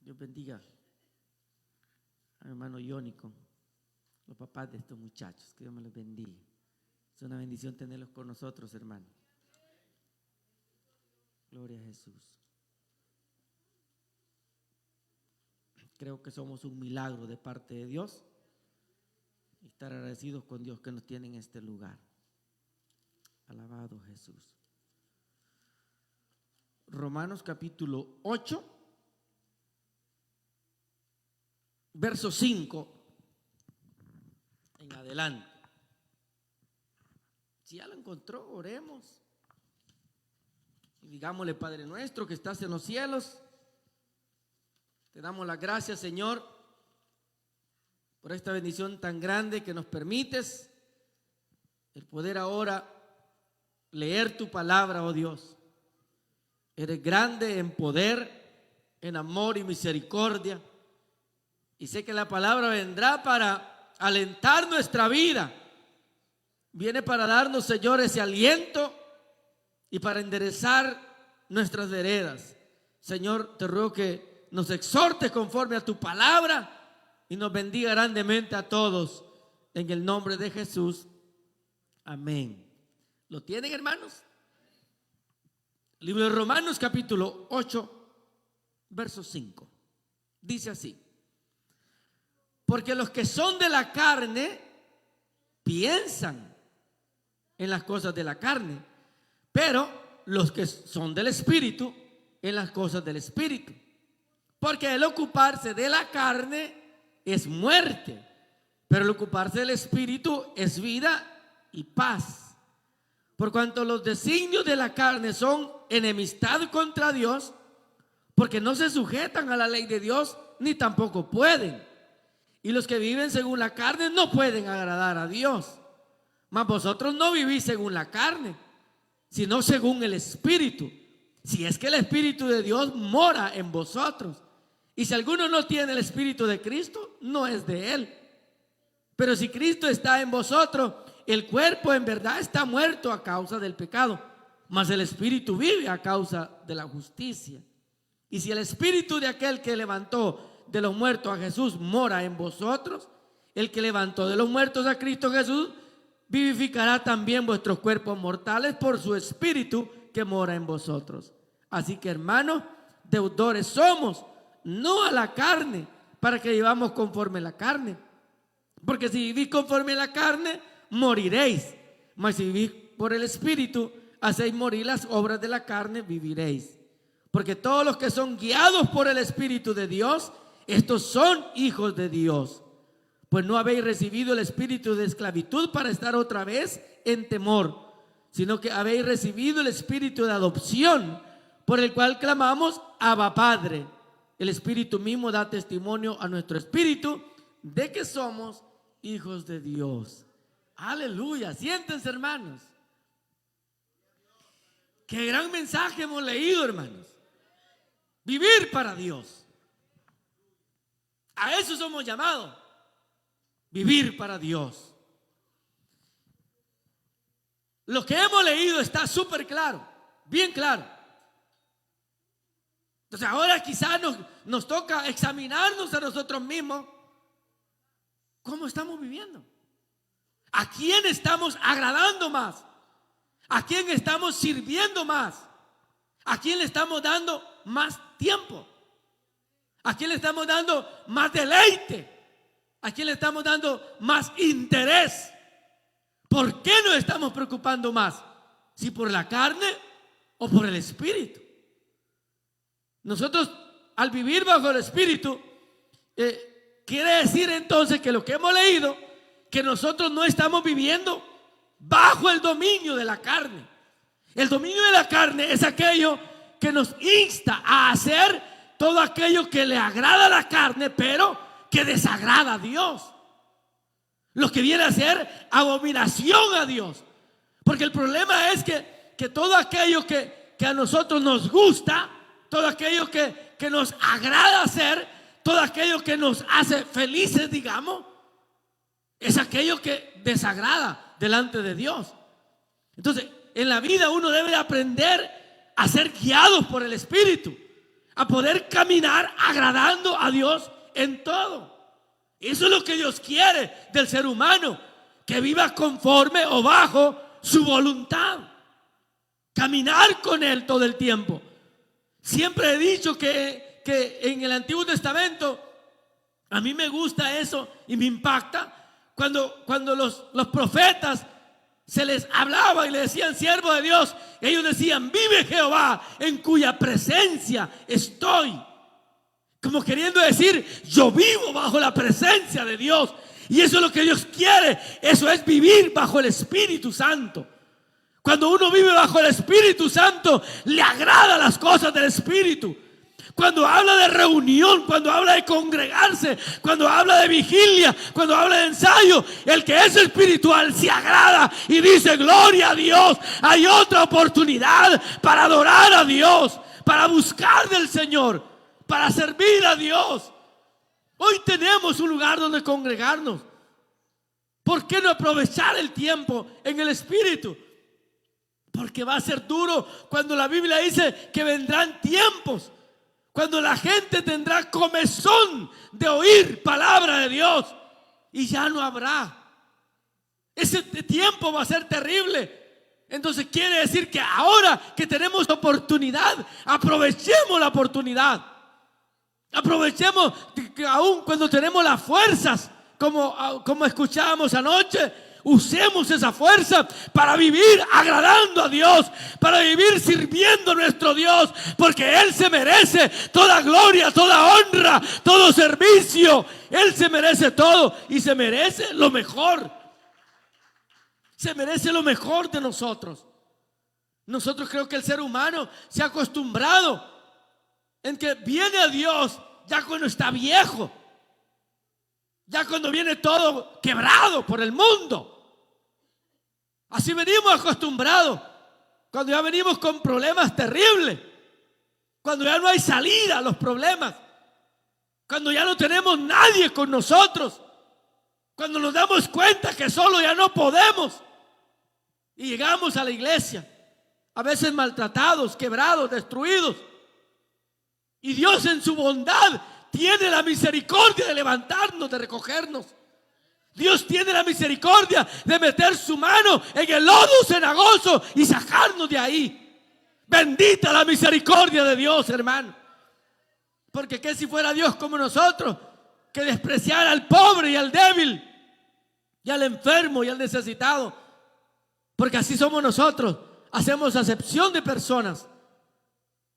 Dios bendiga a mi hermano Jónico, los papás de estos muchachos. Que Dios me los bendiga. Es una bendición tenerlos con nosotros, hermano. Gloria a Jesús. Creo que somos un milagro de parte de Dios y estar agradecidos con Dios que nos tiene en este lugar. Alabado Jesús. Romanos capítulo 8, verso 5 en adelante. Si ya lo encontró, oremos y digámosle: Padre nuestro que estás en los cielos, te damos las gracias, Señor, por esta bendición tan grande que nos permites el poder ahora leer tu palabra, oh Dios. Eres grande en poder, en amor y misericordia, y sé que la palabra vendrá para alentar nuestra vida. Viene para darnos, Señor, ese aliento y para enderezar nuestras veredas. Señor, te ruego que nos exhortes conforme a tu palabra y nos bendiga grandemente a todos en el nombre de Jesús. Amén. ¿Lo tienen, hermanos? Libro de Romanos capítulo 8, verso 5. Dice así: porque los que son de la carne piensan en las cosas de la carne, pero los que son del Espíritu en las cosas del Espíritu. Porque el ocuparse de la carne es muerte, pero el ocuparse del Espíritu es vida y paz. Por cuanto los designios de la carne son enemistad contra Dios, porque no se sujetan a la ley de Dios, ni tampoco pueden. Y los que viven según la carne no pueden agradar a Dios. Mas vosotros no vivís según la carne, sino según el Espíritu, si es que el Espíritu de Dios mora en vosotros. Y si alguno no tiene el Espíritu de Cristo, no es de él. Pero si Cristo está en vosotros, el cuerpo en verdad está muerto a causa del pecado, mas el Espíritu vive a causa de la justicia. Y si el Espíritu de aquel que levantó de los muertos a Jesús mora en vosotros, el que levantó de los muertos a Cristo Jesús vivificará también vuestros cuerpos mortales por su Espíritu que mora en vosotros. Así que, hermanos, deudores somos, no a la carne, para que vivamos conforme a la carne. Porque si vivís conforme a la carne, moriréis. Mas si vivís por el Espíritu, hacéis morir las obras de la carne, viviréis. Porque todos los que son guiados por el Espíritu de Dios, estos son hijos de Dios. Pues no habéis recibido el espíritu de esclavitud para estar otra vez en temor, sino que habéis recibido el espíritu de adopción, por el cual clamamos: Abba, Padre. El Espíritu mismo da testimonio a nuestro espíritu de que somos hijos de Dios. Aleluya. Siéntense, hermanos. Qué gran mensaje hemos leído, hermanos. Vivir para Dios. A eso somos llamados. Vivir para Dios. Lo que hemos leído está súper claro, bien claro. Entonces ahora quizás nos toca examinarnos a nosotros mismos. ¿Cómo estamos viviendo? ¿A quién estamos agradando más? ¿A quién estamos sirviendo más? ¿A quién le estamos dando más tiempo? ¿A quién le estamos dando más deleite? ¿A quién le estamos dando más interés? ¿Por qué nos estamos preocupando más? ¿Si por la carne o por el Espíritu? Nosotros, al vivir bajo el Espíritu, quiere decir entonces que lo que hemos leído, que nosotros no estamos viviendo bajo el dominio de la carne. El dominio de la carne es aquello que nos insta a hacer todo aquello que le agrada a la carne, pero que desagrada a Dios. Lo que viene a ser abominación a Dios. Porque el problema es que todo aquello que a nosotros nos gusta, todo aquello que nos agrada hacer, todo aquello que nos hace felices, digamos, es aquello que desagrada delante de Dios. Entonces, en la vida uno debe aprender a ser guiados por el Espíritu, a poder caminar agradando a Dios en todo. Eso es lo que Dios quiere del ser humano, que viva conforme o bajo su voluntad. Caminar con Él todo el tiempo. Siempre he dicho que en el Antiguo Testamento, a mí me gusta eso y me impacta cuando los profetas se les hablaba y le decían siervo de Dios, ellos decían vive Jehová en cuya presencia estoy. Como queriendo decir, yo vivo bajo la presencia de Dios. Y eso es lo que Dios quiere. Eso es vivir bajo el Espíritu Santo. Cuando uno vive bajo el Espíritu Santo, le agrada las cosas del Espíritu. Cuando habla de reunión, cuando habla de congregarse, cuando habla de vigilia, cuando habla de ensayo, el que es espiritual se agrada y dice gloria a Dios. Hay otra oportunidad para adorar a Dios, para buscar del Señor, para servir a Dios. Hoy tenemos un lugar donde congregarnos. ¿Por qué no aprovechar el tiempo en el Espíritu? Porque va a ser duro cuando la Biblia dice que vendrán tiempos cuando la gente tendrá comezón de oír palabra de Dios y ya no habrá. Ese tiempo va a ser terrible. Entonces quiere decir que ahora que tenemos oportunidad, aprovechemos la oportunidad. Aprovechemos que aún cuando tenemos las fuerzas, como escuchábamos anoche, usemos esa fuerza para vivir agradando a Dios, para vivir sirviendo a nuestro Dios, porque Él se merece toda gloria, toda honra, todo servicio. Él se merece todo y se merece lo mejor. Se merece lo mejor de nosotros. Nosotros creo que el ser humano se ha acostumbrado en que viene a Dios ya cuando está viejo, ya cuando viene todo quebrado por el mundo. Así venimos acostumbrados, cuando ya venimos con problemas terribles, cuando ya no hay salida a los problemas, cuando ya no tenemos nadie con nosotros, cuando nos damos cuenta que solo ya no podemos y llegamos a la iglesia, a veces maltratados, quebrados, destruidos. Y Dios en su bondad tiene la misericordia de levantarnos, de recogernos. Dios tiene la misericordia de meter su mano en el lodo cenagoso y sacarnos de ahí. Bendita la misericordia de Dios, hermano. Porque ¿qué si fuera Dios como nosotros, que despreciara al pobre y al débil y al enfermo y al necesitado? Porque así somos nosotros. Hacemos acepción de personas.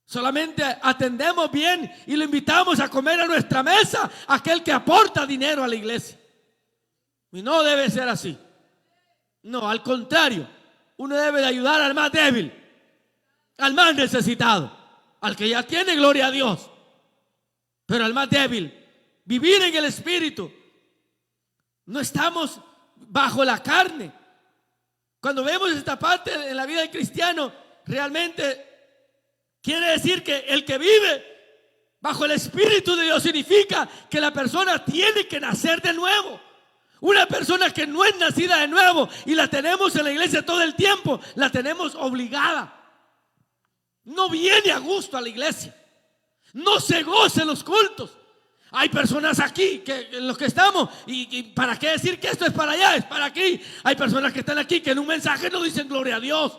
Solamente atendemos bien y lo invitamos a comer a nuestra mesa aquel que aporta dinero a la iglesia. Y no debe ser así. No, al contrario. Uno debe de ayudar al más débil, al más necesitado, al que ya tiene, gloria a Dios. Pero al más débil, vivir en el Espíritu. No estamos bajo la carne. Cuando vemos esta parte en la vida del cristiano, realmente quiere decir que el que vive bajo el Espíritu de Dios significa que la persona tiene que nacer de nuevo. Una persona que no es nacida de nuevo y la tenemos en la iglesia todo el tiempo, la tenemos obligada. No viene a gusto a la iglesia. No se goza en los cultos. Hay personas aquí que en los que estamos y para qué decir que esto es para allá, es para aquí. Hay personas que están aquí que en un mensaje no dicen gloria a Dios.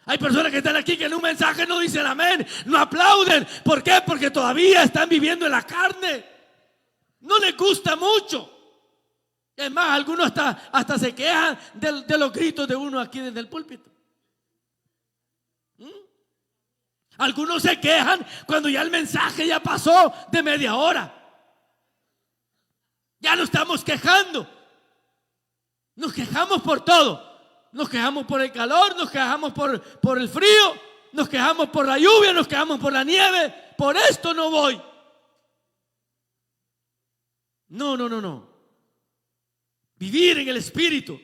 Hay personas que están aquí que en un mensaje no dicen amén, no aplauden. ¿Por qué? Porque todavía están viviendo en la carne. No les gusta mucho. Es más, algunos hasta se quejan de los gritos de uno aquí desde el púlpito. Algunos se quejan cuando ya el mensaje ya pasó de media hora. Ya no estamos quejando. Nos quejamos por todo. Nos quejamos por el calor, nos quejamos por el frío, nos quejamos por la lluvia, nos quejamos por la nieve. Por esto no voy. No. Vivir en el Espíritu.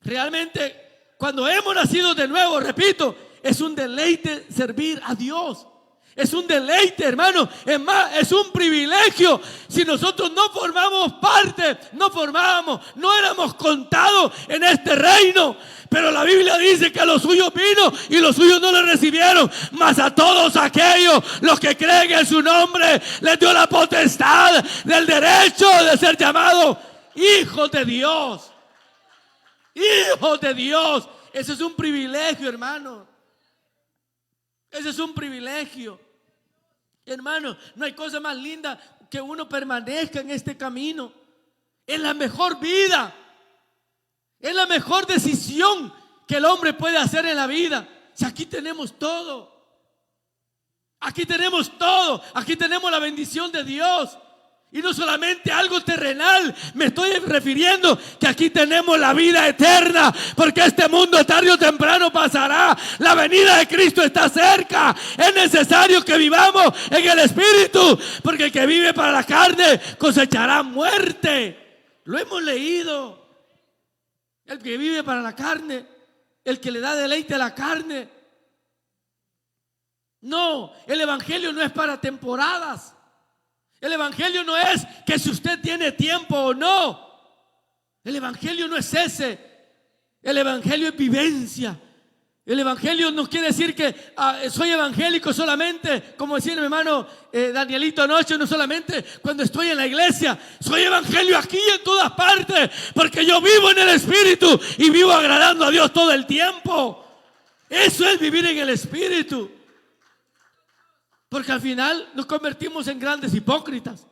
Realmente, cuando hemos nacido de nuevo, repito, es un deleite servir a Dios. Es un deleite, hermano. Es más, es un privilegio. Si nosotros no formamos parte, no éramos contados en este reino. Pero la Biblia dice que a los suyos vino y los suyos no le recibieron. Mas a todos aquellos, los que creen en su nombre, les dio la potestad del derecho de ser llamados hijos de Dios. Hijos de Dios. Ese es un privilegio, hermano. Ese es un privilegio. Hermano, no hay cosa más linda que uno permanezca en este camino. Es la mejor vida. Es la mejor decisión que el hombre puede hacer en la vida. Si aquí tenemos todo. Aquí tenemos todo. Aquí tenemos la bendición de Dios. Y no solamente algo terrenal, me estoy refiriendo que aquí tenemos la vida eterna, porque este mundo tarde o temprano pasará. La venida de Cristo está cerca. Es necesario que vivamos en el Espíritu, porque el que vive para la carne cosechará muerte. Lo hemos leído. El que vive para la carne, el que le da deleite a la carne. No, el evangelio no es para temporadas. El evangelio no es que si usted tiene tiempo o no. El evangelio no es ese. El evangelio es vivencia. El evangelio no quiere decir que soy evangélico solamente, como decía mi hermano Danielito anoche, no solamente cuando estoy en la iglesia. Soy evangelio aquí y en todas partes, porque yo vivo en el Espíritu y vivo agradando a Dios todo el tiempo. Eso es vivir en el Espíritu. Porque al final nos convertimos en grandes hipócritas.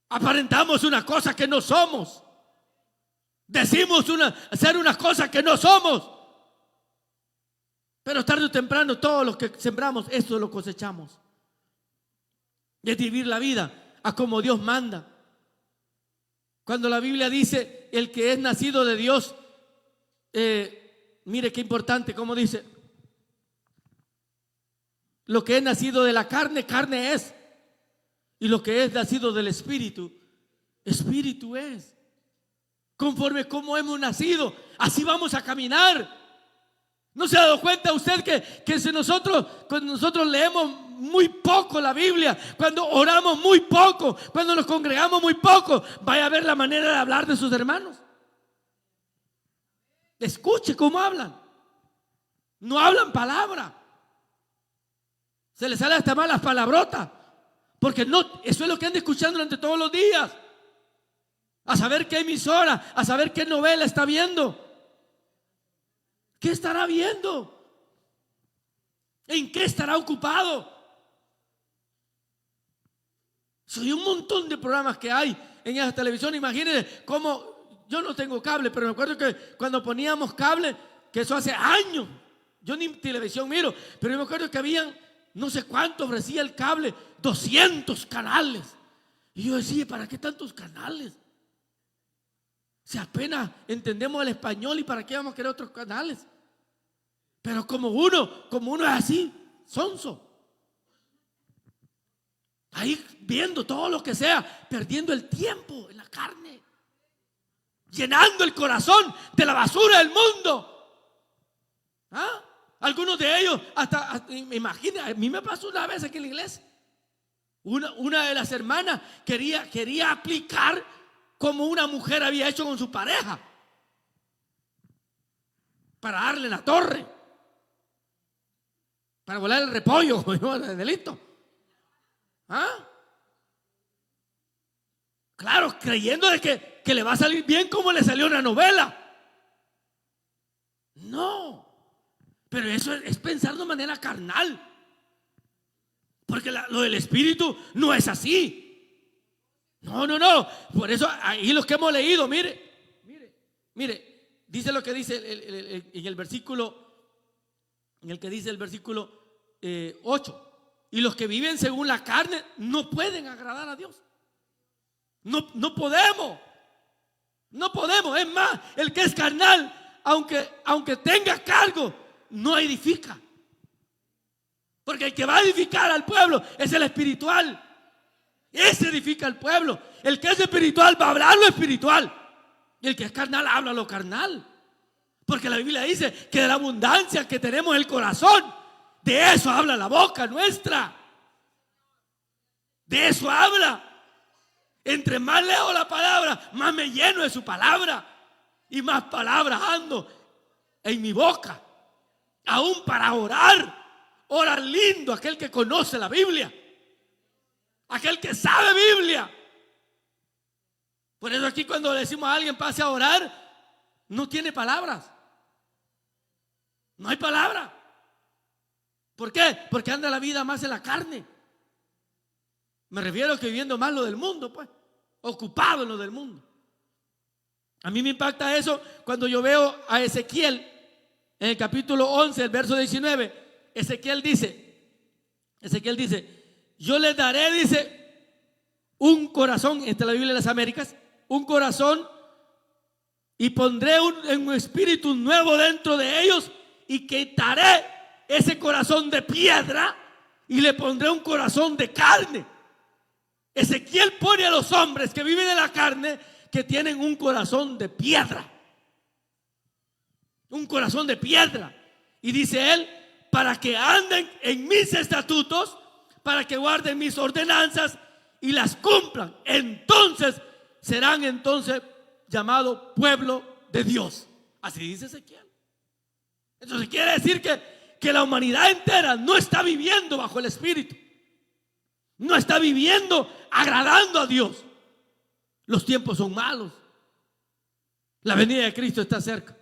Aparentamos una cosa que no somos. Decimos hacer unas cosas que no somos. Pero tarde o temprano todo lo que sembramos, eso lo cosechamos. Y es vivir la vida a como Dios manda. Cuando la Biblia dice el que es nacido de Dios, mire qué importante, como dice: lo que es nacido de la carne, carne es. Y lo que es nacido del Espíritu, Espíritu es. Conforme como hemos nacido, así vamos a caminar. ¿No se ha dado cuenta usted que si cuando nosotros leemos muy poco la Biblia, cuando oramos muy poco, cuando nos congregamos muy poco, vaya a ver la manera de hablar de sus hermanos? Escuche cómo hablan. No hablan palabra. Se les sale hasta malas palabrotas. Porque no, eso es lo que anda escuchando durante todos los días. A saber qué emisora, a saber qué novela está viendo. ¿Qué estará viendo? ¿En qué estará ocupado? Soy un montón de programas que hay en esa televisión. Imagínense cómo, yo no tengo cable, pero me acuerdo que cuando poníamos cable, que eso hace años, yo ni televisión miro, pero me acuerdo que habían no sé cuánto ofrecía el cable, 200 canales. Y yo decía, ¿para qué tantos canales? Si apenas entendemos el español, ¿y para qué vamos a querer otros canales? Pero como uno es así, sonso, ahí viendo todo lo que sea, perdiendo el tiempo en la carne, llenando el corazón de la basura del mundo. ¿Ah? Algunos de ellos, hasta me imagino, a mí me pasó una vez aquí en la iglesia. Una de las hermanas quería aplicar como una mujer había hecho con su pareja, para darle la torre, para volar el repollo, el delito. ¿Ah? Claro, creyendo de que le va a salir bien como le salió una novela. No. Pero eso es pensar de manera carnal. Porque lo del Espíritu no es así. No. Por eso ahí los que hemos leído, mire, dice lo que dice en el versículo, en el que dice el versículo 8. Y los que viven según la carne no pueden agradar a Dios. No podemos. Es más, el que es carnal, aunque tenga cargo, no edifica. Porque el que va a edificar al pueblo es el espiritual. Ese edifica al pueblo. El que es espiritual va a hablar lo espiritual. Y el que es carnal habla lo carnal. Porque la Biblia dice que de la abundancia que tenemos en el corazón, De eso habla la boca nuestra. De eso habla. Entre más leo la palabra, más me lleno de su palabra. Y más palabras ando en mi boca. Aún para orar. Ora lindo aquel que conoce la Biblia. Aquel que sabe Biblia. Por eso aquí cuando le decimos a alguien pase a orar, no tiene palabras. No hay palabra. ¿Por qué? Porque anda la vida más en la carne. Me refiero a que viviendo más lo del mundo, pues. Ocupado en lo del mundo. A mí me impacta eso cuando yo veo a Ezequiel en el capítulo 11, el verso 19. Ezequiel dice, yo les daré, dice, un corazón, esta es la Biblia de las Américas, un corazón, y pondré un espíritu nuevo dentro de ellos, y quitaré ese corazón de piedra y le pondré un corazón de carne. Ezequiel pone a los hombres que viven en la carne que tienen un corazón de piedra. Un corazón de piedra. Y dice él, para que anden en mis estatutos, para que guarden mis ordenanzas y las cumplan. Entonces serán llamados pueblo de Dios. Así dice Ezequiel. Entonces quiere decir que la humanidad entera no está viviendo bajo el Espíritu. No está viviendo agradando a Dios. Los tiempos son malos. La venida de Cristo está cerca.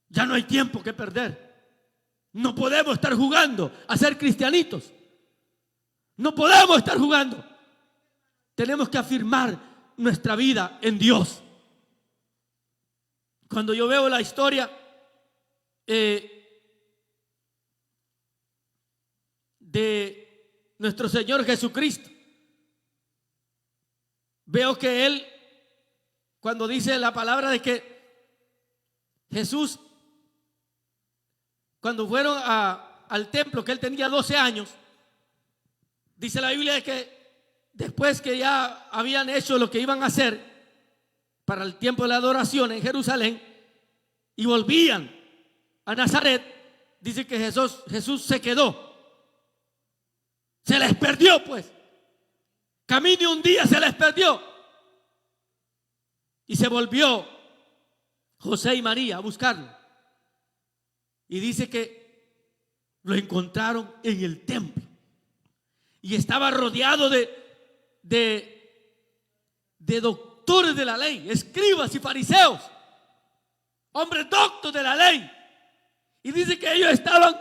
Ya no hay tiempo que perder. No podemos estar jugando a ser cristianitos. No podemos estar jugando. Tenemos que afirmar nuestra vida en Dios. Cuando yo veo la historia de nuestro Señor Jesucristo, veo que Él, cuando dice la palabra de que Jesús, cuando fueron al templo, que Él tenía 12 años, dice la Biblia de que después que ya habían hecho lo que iban a hacer para el tiempo de la adoración en Jerusalén y volvían a Nazaret, dice que Jesús se quedó. Se les perdió, pues. Camino un día se les perdió. Y se volvió José y María a buscarlo. Y dice que lo encontraron en el templo. Y estaba rodeado de doctores de la ley, escribas y fariseos, hombres doctos de la ley. Y dice que ellos estaban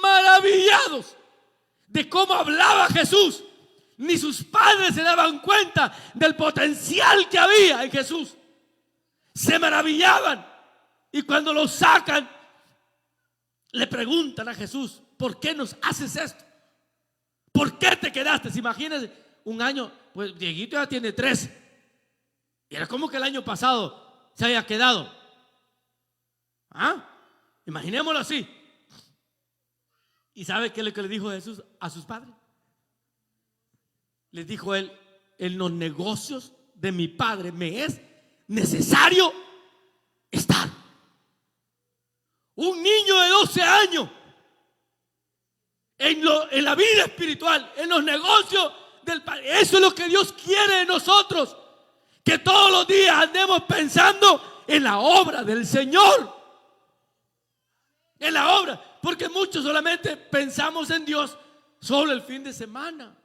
maravillados de cómo hablaba Jesús. Ni sus padres se daban cuenta del potencial que había en Jesús. Se maravillaban. Y cuando lo sacan, le preguntan a Jesús: ¿por qué nos haces esto? ¿Por qué te quedaste? Imagínense, un año, pues Dieguito ya tiene 13. Y era como que el año pasado se haya quedado. Imaginémoslo así. ¿Y sabe qué es lo que le dijo Jesús a sus padres? Les dijo él: en los negocios de mi padre me es necesario estar. Un niño de 12 años en la vida espiritual, en los negocios del Padre. Eso es lo que Dios quiere de nosotros, que todos los días andemos pensando en la obra del Señor. En la obra, porque muchos solamente pensamos en Dios solo el fin de semana.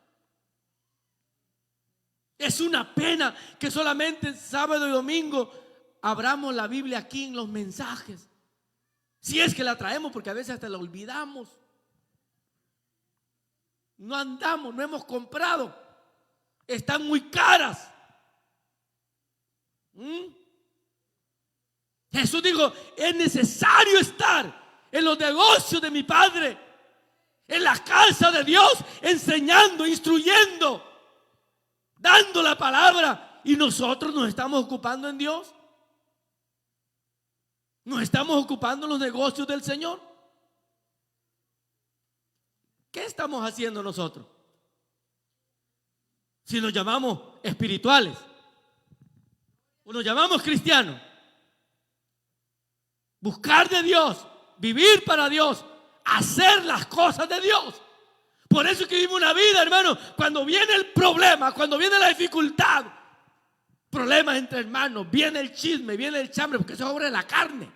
Es una pena que solamente sábado y domingo abramos la Biblia aquí en los mensajes. Si es que la traemos, porque a veces hasta la olvidamos. No andamos, no hemos comprado. Están muy caras. Jesús dijo: es necesario estar en los negocios de mi Padre, en la casa de Dios, enseñando, instruyendo, dando la palabra. Y nosotros nos estamos ocupando en Dios. Nos estamos ocupando en los negocios del Señor. ¿Qué estamos haciendo nosotros? Si nos llamamos espirituales o nos llamamos cristianos, buscar de Dios, vivir para Dios, hacer las cosas de Dios. Por eso es que vivimos una vida, hermano, cuando viene el problema, cuando viene la dificultad, problemas entre hermanos, viene el chisme, viene el chambre, porque eso es obra de la carne.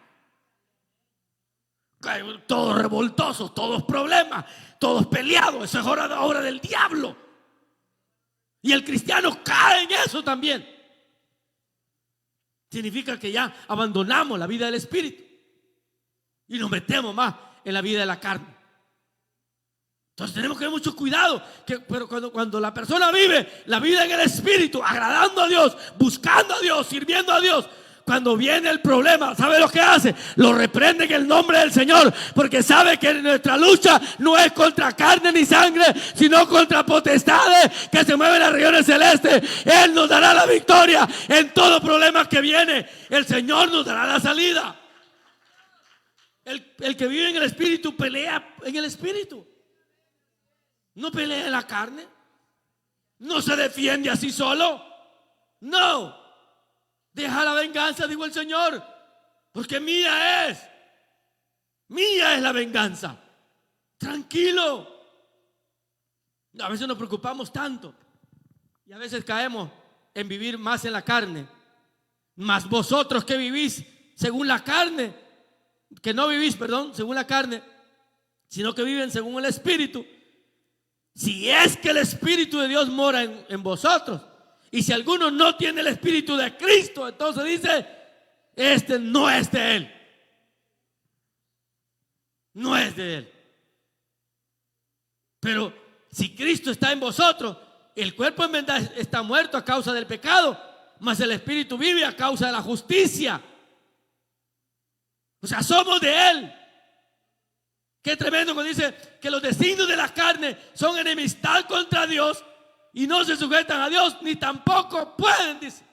Todos revoltosos, todos problemas, todos peleados, eso es obra del diablo. Y el cristiano cae en eso también. Significa que ya abandonamos la vida del Espíritu y nos metemos más en la vida de la carne. Entonces tenemos que tener mucho cuidado, pero cuando la persona vive la vida en el Espíritu, agradando a Dios, buscando a Dios, sirviendo a Dios, cuando viene el problema, ¿sabe lo que hace? Lo reprende en el nombre del Señor, porque sabe que nuestra lucha no es contra carne ni sangre, sino contra potestades que se mueven en las regiones celestes. Él nos dará la victoria en todo problema que viene. El Señor nos dará la salida. El que vive en el Espíritu pelea en el Espíritu. No pelea en la carne. No se defiende así solo. No. Deja la venganza, dijo el Señor, porque mía es la venganza. Tranquilo. A veces nos preocupamos tanto y a veces caemos en vivir más en la carne. Mas vosotros que vivís según la carne, que no vivís, perdón, según la carne, sino que viven según el Espíritu. Si es que el Espíritu de Dios mora en vosotros, y si alguno no tiene el Espíritu de Cristo, entonces dice, este no es de Él. No es de Él. Pero si Cristo está en vosotros, el cuerpo en verdad está muerto a causa del pecado, mas el Espíritu vive a causa de la justicia. O sea, somos de Él. Qué tremendo cuando dice que los designios de la carne son enemistad contra Dios y no se sujetan a Dios, ni tampoco pueden, dice.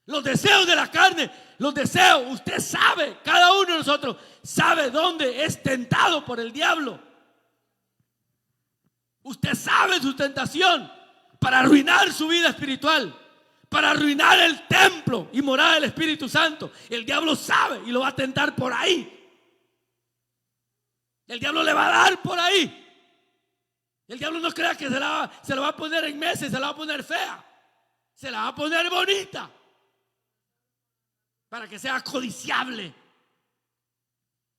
Los deseos de la carne, los deseos, usted sabe, cada uno de nosotros sabe dónde es tentado por el diablo. Usted sabe su tentación para arruinar su vida espiritual, para arruinar el templo y morada del Espíritu Santo. El diablo sabe y lo va a tentar por ahí. El diablo le va a dar por ahí. El diablo no crea que se la va a poner en meses, se la va a poner fea. Se la va a poner bonita. Para que sea codiciable.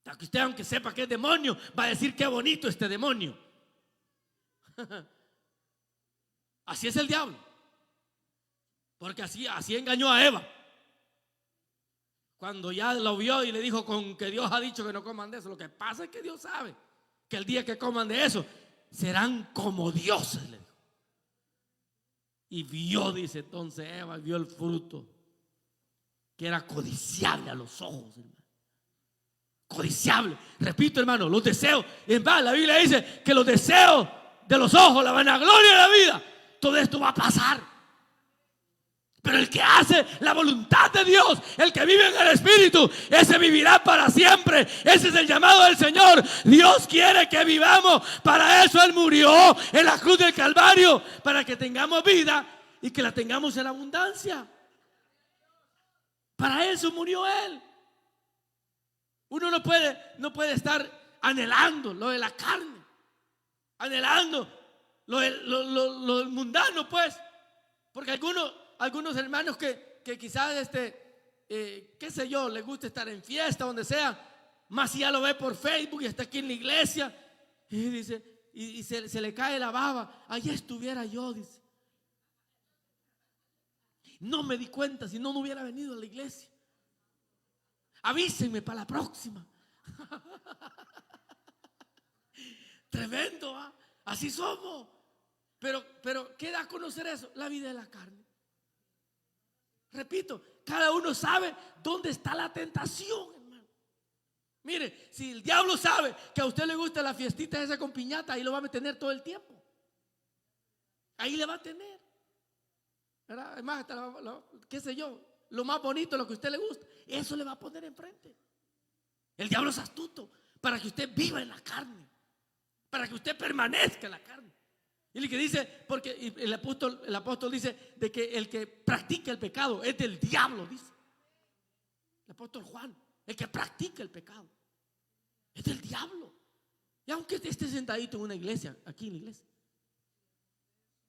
Para que usted, aunque sepa que es demonio, va a decir qué bonito este demonio. Así es el diablo. Porque así engañó a Eva. Cuando ya lo vio y le dijo con que Dios ha dicho que no coman de eso. Lo que pasa es que Dios sabe que el día que coman de eso serán como dioses, le dijo. Y vio, dice entonces Eva, vio el fruto que era codiciable a los ojos, hermano. Codiciable. Repito, hermano, los deseos. En verdad, la Biblia dice que los deseos de los ojos, la vanagloria de la vida, todo esto va a pasar. Pero el que hace la voluntad de Dios, el que vive en el Espíritu, ese vivirá para siempre. Ese es el llamado del Señor. Dios quiere que vivamos. Para eso Él murió en la cruz del Calvario, para que tengamos vida y que la tengamos en abundancia. Para eso murió Él. Uno no puede estar anhelando lo de la carne, anhelando lo mundano, pues. Porque algunos hermanos que quizás qué sé yo, les gusta estar en fiesta, donde sea, más si ya lo ve por Facebook y está aquí en la iglesia y dice, y se le cae la baba. Allí estuviera yo, dice. No me di cuenta, si no hubiera venido a la iglesia. Avísenme para la próxima. Tremendo, ¿eh? Así somos. Pero ¿qué da a conocer eso? La vida de la carne. Repito, cada uno sabe dónde está la tentación, hermano. Mire, si el diablo sabe que a usted le gusta la fiestita esa con piñata, ahí lo va a tener todo el tiempo. Ahí le va a tener. ¿Verdad? Además, qué sé yo, lo más bonito, lo que a usted le gusta, eso le va a poner enfrente. El diablo es astuto para que usted viva en la carne, para que usted permanezca en la carne. Y el que dice, porque el apóstol dice de que el que practica el pecado es del diablo, dice el apóstol Juan. El que practica el pecado es del diablo. Y aunque esté sentadito en una iglesia, aquí en la iglesia,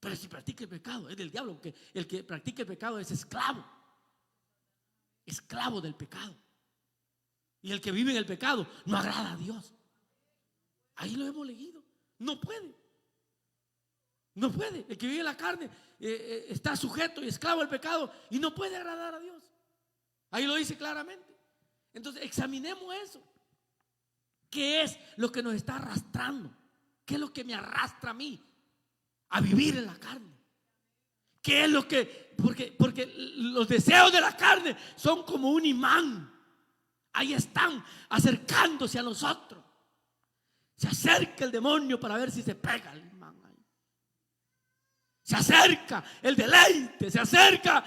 pero si practica el pecado, es del diablo, porque el que practica el pecado es esclavo del pecado. Y el que vive en el pecado no agrada a Dios. Ahí lo hemos leído. No puede. El que vive en la carne está sujeto y esclavo al pecado y no puede agradar a Dios. Ahí lo dice claramente. Entonces examinemos eso. ¿Qué es lo que nos está arrastrando? ¿Qué es lo que me arrastra a mí a vivir en la carne? ¿Qué es lo que? Porque los deseos de la carne son como un imán. Ahí están acercándose a nosotros. Se acerca el demonio para ver si se pega el imán ahí. Se acerca el deleite, se acerca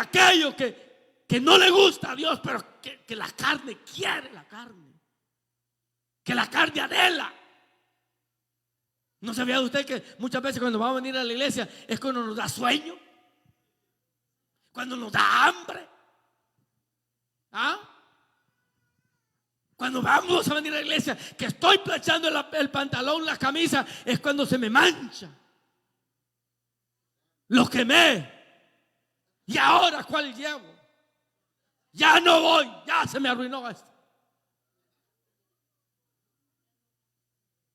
aquello que no le gusta a Dios, pero que la carne quiere, que la carne anhela. ¿No sabía usted que muchas veces cuando vamos a venir a la iglesia es cuando nos da sueño? Cuando nos da hambre. Cuando vamos a venir a la iglesia, que estoy planchando el pantalón, la camisa, es cuando se me mancha. Lo quemé. ¿Y ahora cuál llevo? Ya no voy, ya se me arruinó esto.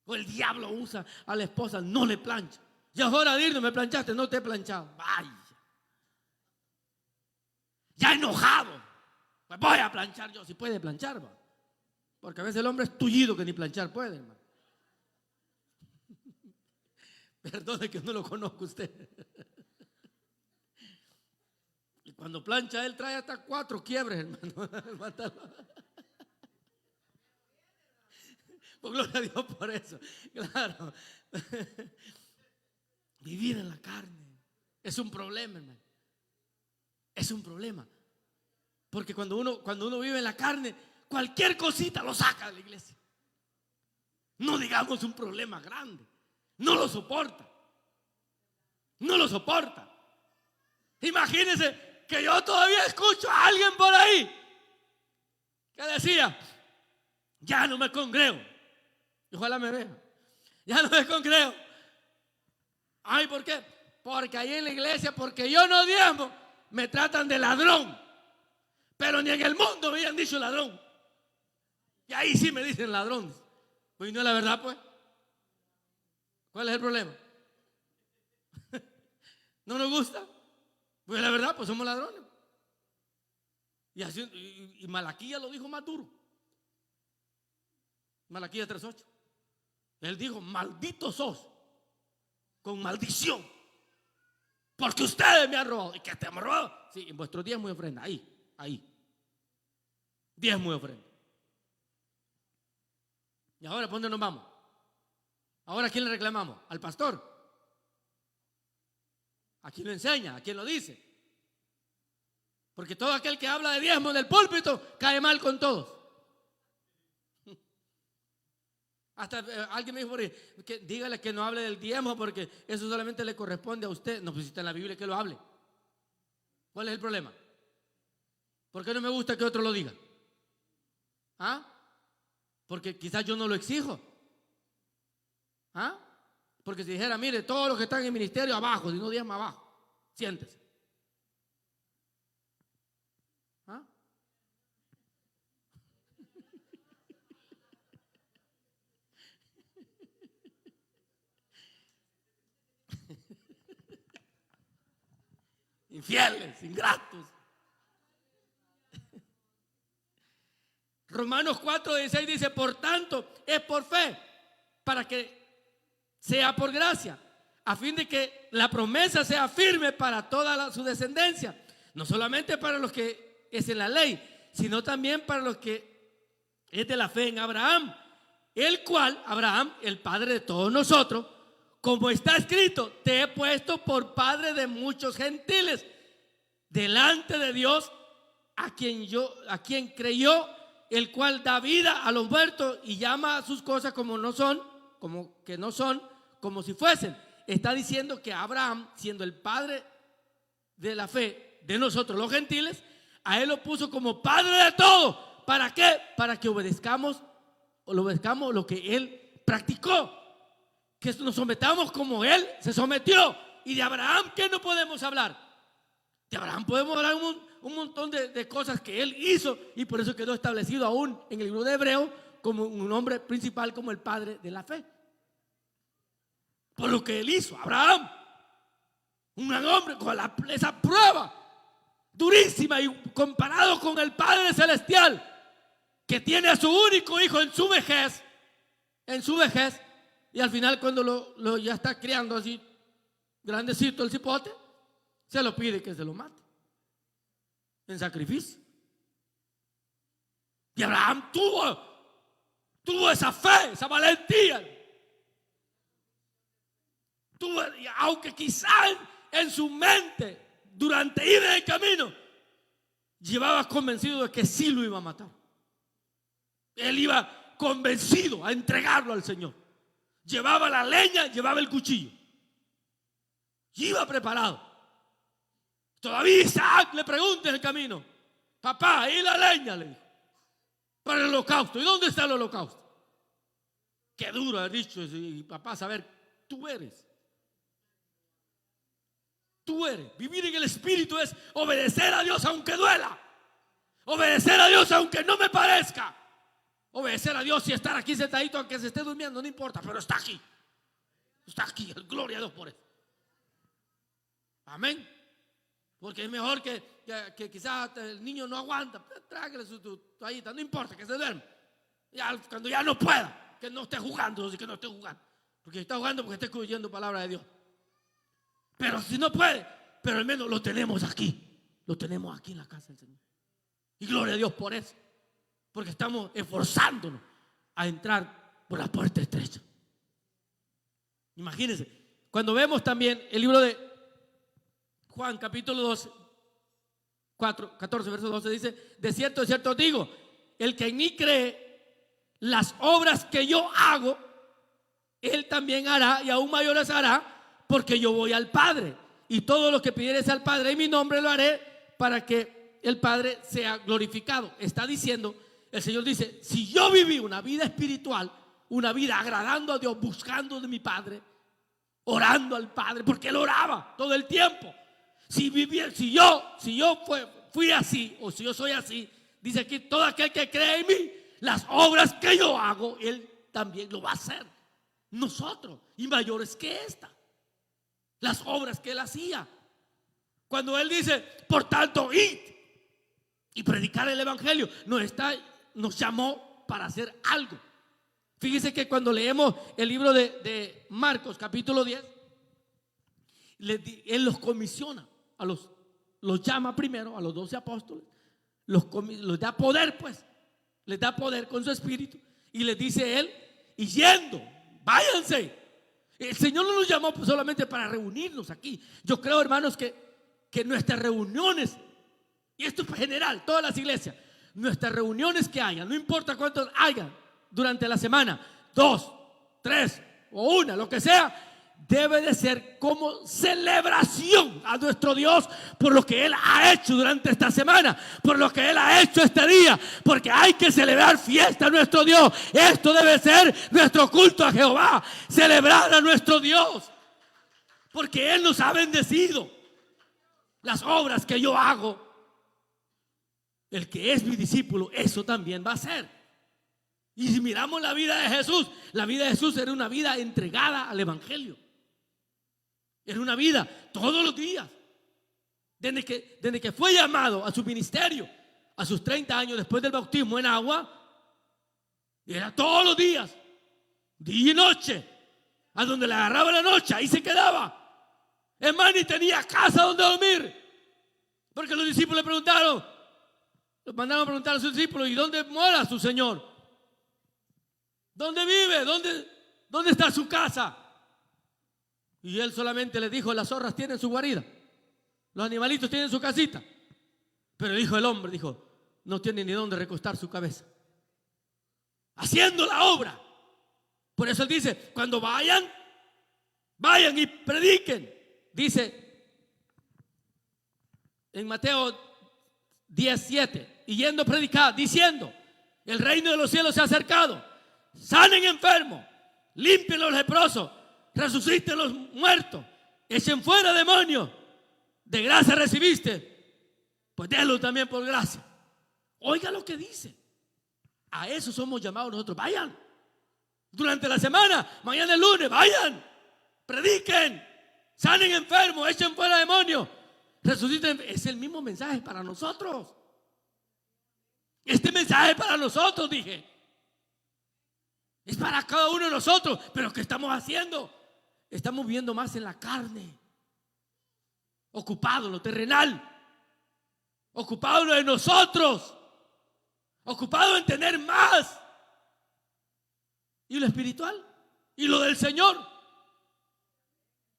O el diablo usa a la esposa, no le plancha. Ya es hora de ir, no me planchaste, no te he planchado. Vaya. Ya enojado. Pues voy a planchar yo, si puede planchar, va. Porque a veces el hombre es tullido que ni planchar puede, hermano. Perdone que no lo conozco usted. Y cuando plancha él trae hasta 4 quiebres, hermano. Pues gloria a Dios por eso. Claro. Vivir en la carne es un problema, hermano. Es un problema. Porque cuando uno vive en la carne, cualquier cosita lo saca de la iglesia. No digamos un problema grande. No lo soporta. Imagínense que yo todavía escucho a alguien por ahí que decía: ya no me congrego. Ojalá me vea. Ya no me congrego. Ay, ¿por qué? Porque ahí en la iglesia, porque yo no diezmo, me tratan de ladrón. Pero ni en el mundo me habían dicho ladrón. Y ahí sí me dicen ladrón. Pues no es la verdad, pues. ¿Cuál es el problema? ¿No nos gusta? Pues la verdad, pues somos ladrones. Y Malaquías lo dijo más duro. Malaquías 3:8. Él dijo: maldito sos, con maldición, porque ustedes me han robado. ¿Y qué te hemos robado? Sí, en vuestros diezmos y ofrenda. Ahí. Diezmos y ofrenda. ¿Y ahora por dónde nos vamos? ¿Ahora a quién le reclamamos? ¿Al pastor? ¿A quién lo enseña? ¿A quién lo dice? Porque todo aquel que habla de diezmo del púlpito cae mal con todos. Hasta alguien me dijo por ahí, que dígale que no hable del diezmo porque eso solamente le corresponde a usted. No, pues si está en la Biblia, que lo hable. ¿Cuál es el problema? ¿Por qué no me gusta que otro lo diga? Porque quizás yo no lo exijo. Porque si dijera: mire, todos los que están en el ministerio abajo, si no diezma abajo, siéntese. Infieles, ingratos. Romanos 4:16 dice: por tanto, es por fe, para que sea por gracia, a fin de que la promesa sea firme para toda su descendencia, no solamente para los que es en la ley, sino también para los que es de la fe en Abraham, el cual, Abraham, el padre de todos nosotros, como está escrito: te he puesto por padre de muchos gentiles, delante de Dios, a quien creyó, el cual da vida a los muertos y llama a sus cosas como no son, como que no son, como si fuesen. Está diciendo que Abraham, siendo el padre de la fe de nosotros los gentiles, a él lo puso como padre de todo. ¿Para qué? Para que obedezcamos lo que él practicó, que nos sometamos como Él se sometió. Y de Abraham, ¿qué no podemos hablar? De Abraham podemos hablar un montón de cosas que Él hizo, y por eso quedó establecido aún en el libro de Hebreo como un hombre principal, como el padre de la fe. Por lo que Él hizo, Abraham, un gran hombre con esa prueba durísima, y comparado con el Padre Celestial, que tiene a su único hijo en su vejez, y al final cuando lo ya está criando así, grandecito el cipote, se lo pide que se lo mate en sacrificio. Y Abraham tuvo esa fe, esa valentía. Aunque quizás en su mente, durante ir en el camino, llevaba convencido de que sí lo iba a matar. Él iba convencido a entregarlo al Señor. Llevaba la leña, llevaba el cuchillo. Y iba preparado. Todavía Isaac le pregunta en el camino: papá, ¿y la leña? Le dijo, para el holocausto. ¿Y dónde está el holocausto? Qué duro ha dicho. Y papá, saber, tú eres. Vivir en el Espíritu es obedecer a Dios aunque duela. Obedecer a Dios aunque no me parezca. Obedecer a Dios y estar aquí sentadito aunque se esté durmiendo, no importa, pero está aquí. Está aquí, gloria a Dios por eso. Amén. Porque es mejor que quizás el niño no aguanta, tráigale su toallita, no importa, que se duerme. Cuando ya no pueda, que no esté jugando, que no esté jugando. Porque está jugando porque está escuchando palabra de Dios. Pero si no puede, pero al menos lo tenemos aquí. Lo tenemos aquí en la casa del Señor. Y gloria a Dios por eso. Porque estamos esforzándonos a entrar por la puerta estrecha. Imagínense, cuando vemos también el libro de Juan, capítulo 12, 14, verso 12, dice: de cierto os digo, el que en mí cree, las obras que yo hago, él también hará, y aún mayores hará, porque yo voy al Padre, y todo lo que pidieres al Padre en mi nombre lo haré, para que el Padre sea glorificado. Está diciendo, el Señor dice: si yo viví una vida espiritual, una vida agradando a Dios, buscando de mi Padre, orando al Padre, porque Él oraba todo el tiempo. Si yo fui así, o si yo soy así, dice aquí: todo aquel que cree en mí, las obras que yo hago, Él también lo va a hacer. Nosotros, y mayores que esta. Las obras que Él hacía. Cuando Él dice: por tanto, id y predicar el evangelio, nos llamó para hacer algo. Fíjese que cuando leemos el libro de Marcos, capítulo 10, Él los comisiona, los llama primero a los 12 apóstoles, los da poder, pues, les da poder con su espíritu, y les dice Él: y yendo, váyanse. El Señor no nos llamó solamente para reunirnos aquí. Yo creo, hermanos, que nuestras reuniones, y esto es general, todas las iglesias, nuestras reuniones que hayan, no importa cuántos hayan durante la semana, 2, 3 o 1, lo que sea, debe de ser como celebración a nuestro Dios por lo que Él ha hecho durante esta semana, por lo que Él ha hecho este día, porque hay que celebrar fiesta a nuestro Dios. Esto debe ser nuestro culto a Jehová, celebrar a nuestro Dios, porque Él nos ha bendecido. Las obras que yo hago, el que es mi discípulo, eso también va a hacer. Y si miramos la vida de Jesús era una vida entregada al evangelio. Era una vida todos los días. Desde que fue llamado a su ministerio, a sus 30 años después del bautismo en agua, era todos los días, día y noche. A donde le agarraba la noche, ahí se quedaba. Es más, ni tenía casa donde dormir. Porque los discípulos le preguntaron, los mandaron a preguntar a sus discípulos: ¿y dónde mora su Señor? ¿Dónde vive? ¿Dónde está su casa? Y Él solamente les dijo: las zorras tienen su guarida, los animalitos tienen su casita, pero el Hijo del Hombre, dijo, no tiene ni dónde recostar su cabeza. Haciendo la obra. Por eso Él dice: cuando vayan y prediquen. Dice en Mateo 17: y yendo a predicar, diciendo: el reino de los cielos se ha acercado, sanen enfermos, limpien los leprosos, resuciten los muertos, echen fuera demonios. De gracia recibiste, pues déjalo también por gracia. Oiga lo que dice. A eso somos llamados nosotros. Vayan durante la semana, mañana el lunes, vayan, prediquen, sanen enfermos, echen fuera demonios, resuciten. Es el mismo mensaje para nosotros. Este mensaje es para nosotros, dije. Es para cada uno de nosotros. Pero ¿qué estamos haciendo? Estamos viviendo más en la carne, ocupado en lo terrenal, ocupado en lo de nosotros, ocupado en tener más. ¿Y lo espiritual? ¿Y lo del Señor?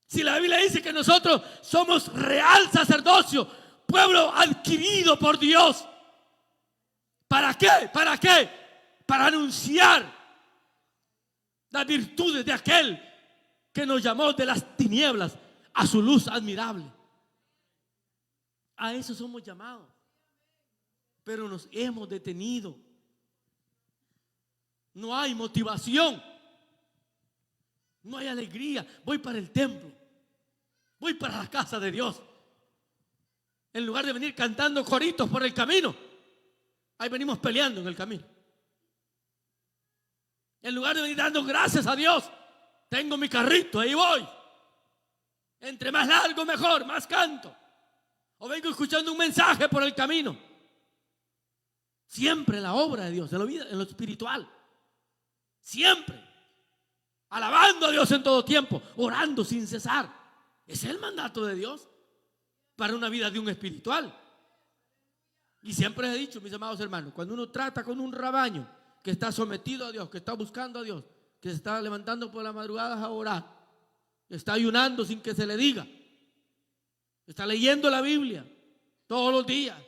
Si la Biblia dice que nosotros somos real sacerdocio, pueblo adquirido por Dios. ¿Para qué? ¿Para qué? Para anunciar las virtudes de aquel que nos llamó de las tinieblas a su luz admirable. A eso somos llamados. Pero nos hemos detenido. No hay motivación, no hay alegría. Voy para el templo, voy para la casa de Dios. En lugar de venir cantando coritos por el camino, ahí venimos peleando en el camino. En lugar de venir dando gracias a Dios, tengo mi carrito, ahí voy. Entre más largo mejor, más canto. O vengo escuchando un mensaje por el camino. Siempre la obra de Dios, en la vida, en lo espiritual. Siempre alabando a Dios en todo tiempo, orando sin cesar. Ese es el mandato de Dios para una vida de un espiritual. Y siempre he dicho, mis amados hermanos, cuando uno trata con un rebaño que está sometido a Dios, que está buscando a Dios, que se está levantando por las madrugadas a orar, que está ayunando sin que se le diga, está leyendo la Biblia todos los días,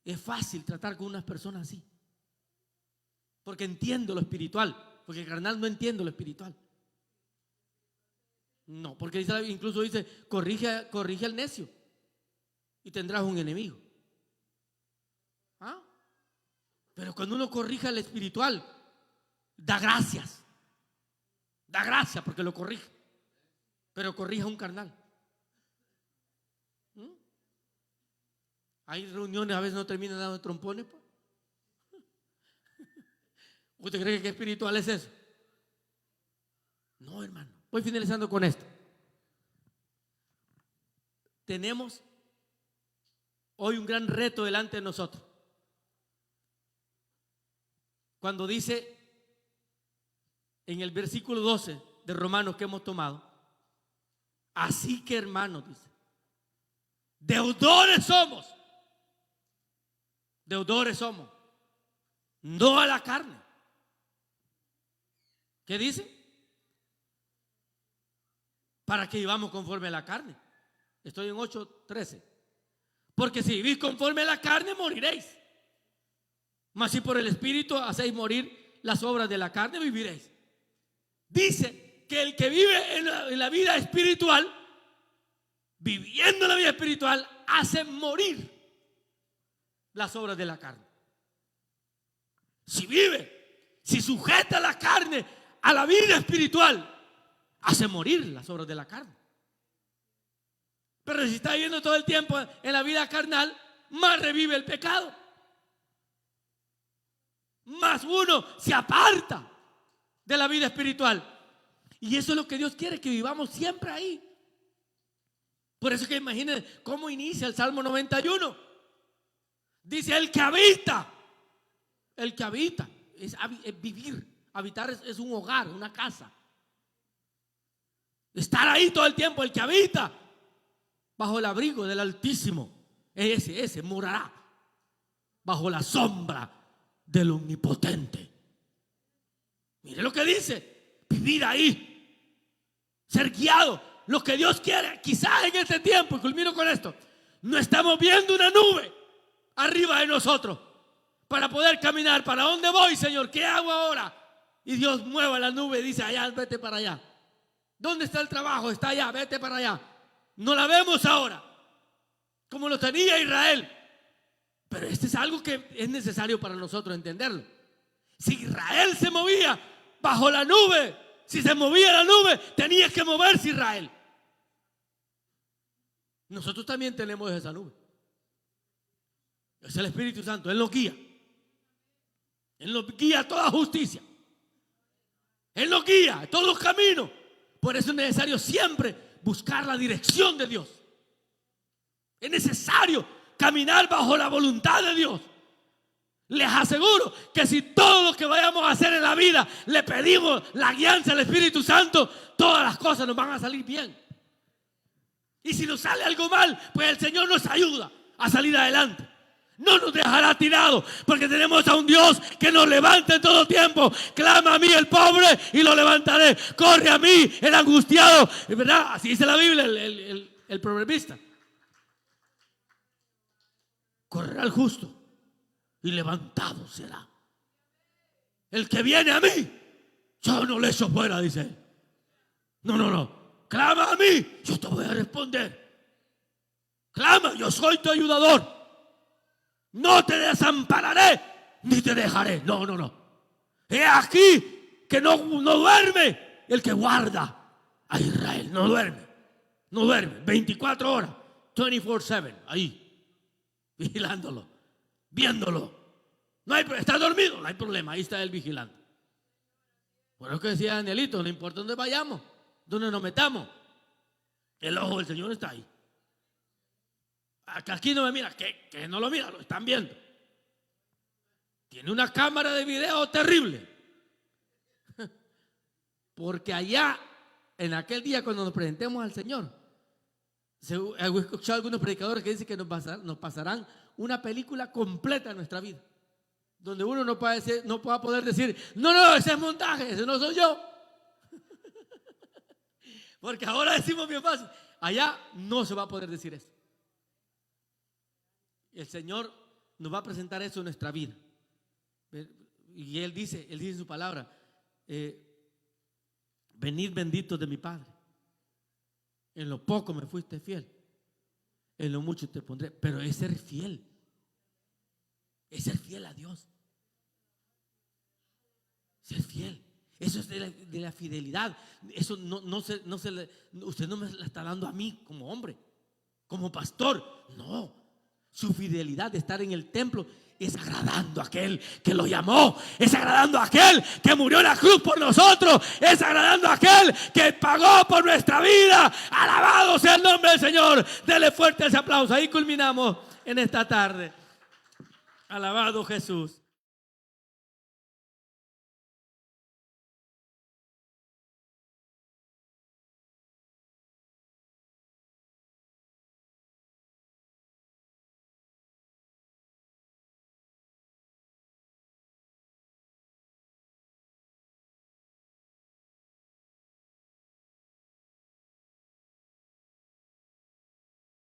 es fácil tratar con unas personas así. Porque entiendo lo espiritual, porque el carnal no entiende lo espiritual. No, porque incluso dice, corrige al necio y tendrás un enemigo. ¿Ah? Pero cuando uno corrige al espiritual, da gracias. Da gracias porque lo corrige. Pero corrige a un carnal. Hay reuniones, a veces no terminan dando trompones, pues. ¿Usted cree que espiritual es eso? No, hermano. Voy finalizando con esto. Tenemos hoy un gran reto delante de nosotros. Cuando dice en el versículo 12 de Romanos que hemos tomado, así que hermanos, dice, deudores somos, no a la carne. ¿Qué dice? Para que vivamos conforme a la carne. Estoy en 8:13. Porque si vivís conforme a la carne, moriréis. Mas si por el Espíritu hacéis morir las obras de la carne, viviréis. Dice que el que vive en la vida espiritual, viviendo la vida espiritual, hace morir las obras de la carne. Si vive, si sujeta la carne a la vida espiritual, hace morir las obras de la carne. Pero si está viviendo todo el tiempo en la vida carnal, más revive el pecado, más uno se aparta de la vida espiritual. Y eso es lo que Dios quiere, que vivamos siempre ahí. Por eso que imagínense cómo inicia el Salmo 91. Dice, el que habita es vivir. Habitar es un hogar, una casa. Estar ahí todo el tiempo. El que habita bajo el abrigo del Altísimo, ese morará bajo la sombra del Omnipotente. Mire lo que dice: vivir ahí, ser guiado. Lo que Dios quiere, quizás en este tiempo, y culmino con esto, no estamos viendo una nube arriba de nosotros para poder caminar. ¿Para dónde voy, Señor? ¿Qué hago ahora? Y Dios mueva la nube y dice, allá, vete para allá. ¿Dónde está el trabajo? Está allá, vete para allá. No la vemos ahora, como lo tenía Israel. Pero esto es algo que es necesario para nosotros entenderlo. Si Israel se movía bajo la nube. Si se movía la nube, tenía que moverse Israel. Nosotros también tenemos esa nube. Es el Espíritu Santo, Él nos guía. Él nos guía a toda justicia. Él nos guía a todos los caminos. Por eso es necesario siempre buscar la dirección de Dios. Es necesario caminar bajo la voluntad de Dios. Les aseguro que si todo lo que vayamos a hacer en la vida le pedimos la guianza al Espíritu Santo, todas las cosas nos van a salir bien. Y si nos sale algo mal, pues el Señor nos ayuda a salir adelante. No nos dejará tirados, porque tenemos a un Dios que nos levanta en todo tiempo. Clama a mí el pobre y lo levantaré. Corre a mí el angustiado. ¿Verdad? Así dice la Biblia, el proverbista. Correrá el justo y levantado será. El que viene a mí, yo no le echo fuera, dice él. No. Clama a mí, yo te voy a responder. Clama, yo soy tu ayudador. No te desampararé ni te dejaré. No. He aquí que no duerme el que guarda a Israel. No duerme. 24 horas, 24/7, ahí, vigilándolo, viéndolo. Está dormido, no hay problema, ahí está él vigilando. Por eso que decía Danielito, no importa dónde vayamos, dónde nos metamos, el ojo del Señor está ahí. Aquí no me mira, que no lo mira, lo están viendo. Tiene una cámara de video terrible. Porque allá, en aquel día cuando nos presentemos al Señor, he escuchado algunos predicadores que dicen que nos pasarán una película completa en nuestra vida, donde uno no pueda poder decir, no, ese es montaje, ese no soy yo. Porque ahora decimos bien fácil, allá no se va a poder decir eso. El Señor nos va a presentar eso en nuestra vida. Y Él dice en su palabra, venid benditos de mi Padre. En lo poco me fuiste fiel, en lo mucho te pondré. Pero es ser fiel. Es ser fiel a Dios. Ser fiel. Eso es de la fidelidad. Eso usted no me la está dando a mí como hombre, como pastor. No. Su fidelidad de estar en el templo es agradando a aquel que lo llamó, es agradando a aquel que murió en la cruz por nosotros, es agradando a aquel que pagó por nuestra vida. Alabado sea el nombre del Señor. Dele fuerte ese aplauso. Ahí culminamos en esta tarde. Alabado Jesús.